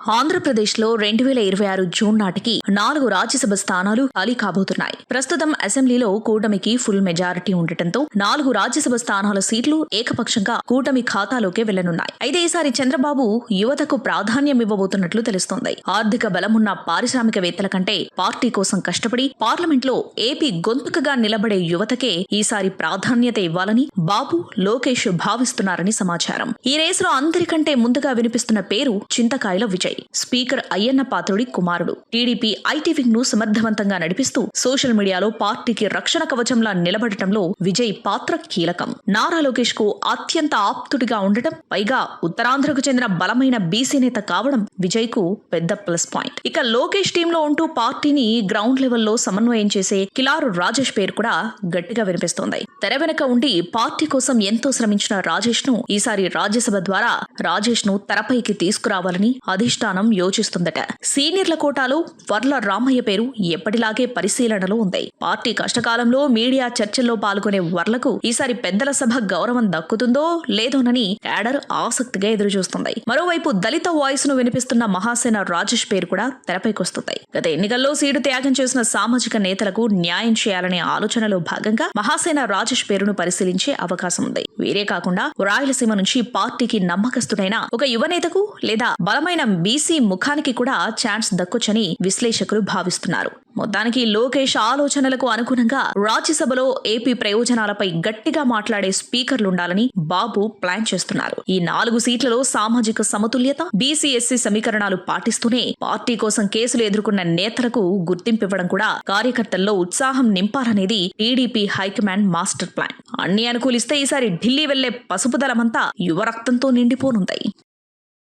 ఆంధ్రప్రదేశ్లో 2026 జూన్ నాటికి 4 రాజ్యసభ స్థానాలు ఖాళీ కాబోతున్నాయి. ప్రస్తుతం అసెంబ్లీలో కూటమికి ఫుల్ మెజారిటీ ఉండటంతో 4 రాజ్యసభ స్థానాల సీట్లు ఏకపక్షంగా కూటమి ఖాతాలోకే వెళ్లనున్నాయి. అయితే ఈసారి చంద్రబాబు యువతకు ప్రాధాన్యం ఇవ్వబోతున్నట్లు తెలుస్తోంది. ఆర్థిక బలమున్న పారిశ్రామికవేత్తల కంటే పార్టీ కోసం కష్టపడి పార్లమెంట్లో ఏపీ గొంతుకగా నిలబడే యువతకే ఈసారి ప్రాధాన్యత ఇవ్వాలని బాబు, లోకేష్ భావిస్తున్నారని సమాచారం. ఈ రేసులో అందరికంటే ముందుగా వినిపిస్తున్న పేరు చింతకాయల విజయ్. స్పీకర్ అయ్యన్న పాత్రుడి కుమారుడు. టీడీపీ ఐటీ వింగ్ ను సమర్థవంతంగా నడిపిస్తూ సోషల్ మీడియాలో పార్టీకి రక్షణ కవచంలా నిలబడటంలో విజయ్ పాత్ర కీలకం. నారా లోకేష్ కు అత్యంత ఆప్తుడిగా ఉండటం, పైగా ఉత్తరాంధ్రకు చెందిన బలమైన బీసీ నేత కావడం విజయ్ కు పెద్ద ప్లస్ పాయింట్. ఇక లోకేష్ టీంలో ఉంటూ పార్టీని గ్రౌండ్ లెవెల్లో సమన్వయం చేసే కిలారు రాజేష్ పేరు కూడా గట్టిగా వినిపిస్తోంది. తెర వెనక ఉండి పార్టీ కోసం ఎంతో శ్రమించిన రాజేష్ ను ఈసారి రాజ్యసభ ద్వారా రాజేష్ ను తెరపైకి తీసుకురావాలని అధిష్టానం యోచిస్తుందట. సీనియర్ల కోటాలో వర్ల రామయ్య పేరు ఎప్పటిలాగే పరిశీలనలో ఉంది. పార్టీ కష్టకాలంలో మీడియా చర్చల్లో పాల్గొనే వర్లకు ఈసారి పెద్దల సభ గౌరవం దక్కుతుందో లేదోనని క్యాడర్ ఆసక్తిగా ఎదురుచూస్తుంది. మరోవైపు దళిత వాయిస్ ను వినిపిస్తున్న మహాసేన రాజేష్ పేరు కూడా తెరపైకొస్తుంది. గత ఎన్నికల్లో సీటు త్యాగం చేసిన సామాజిక నేతలకు న్యాయం చేయాలనే ఆలోచనలో భాగంగా మహాసేన రాజేష్ పేరును పరిశీలించే అవకాశం ఉంది. వీరే కాకుండా రాయలసీమ నుంచి పార్టీకి నమ్మకస్తుడైన ఒక యువనేతకు లేదా బలమైన బీసీ ముఖానికి కూడా ఛాన్స్ దక్కొచ్చని విశ్లేషకులు భావిస్తున్నారు. మొత్తానికి లోకేష్ ఆలోచనలకు అనుగుణంగా రాజ్యసభలో ఏపీ ప్రయోజనాలపై గట్టిగా మాట్లాడే స్పీకర్లుండాలని బాబు ప్లాన్ చేస్తున్నారు. ఈ 4 సీట్లలో సామాజిక సమతుల్యత, బీసీ ఎస్సీ సమీకరణాలు పాటిస్తూనే పార్టీ కోసం కేసులు ఎదుర్కొన్న నేతలకు గుర్తింపివ్వడం కూడా కార్యకర్తల్లో ఉత్సాహం నింపాలనేది టీడీపీ హైకమాండ్ మాస్టర్ ప్లాన్. అన్ని అనుకూలిస్తే ఈసారి ఢిల్లీ వెళ్లే పసుపు దళమంతా యువ రక్తంతో నిండిపోనుంది.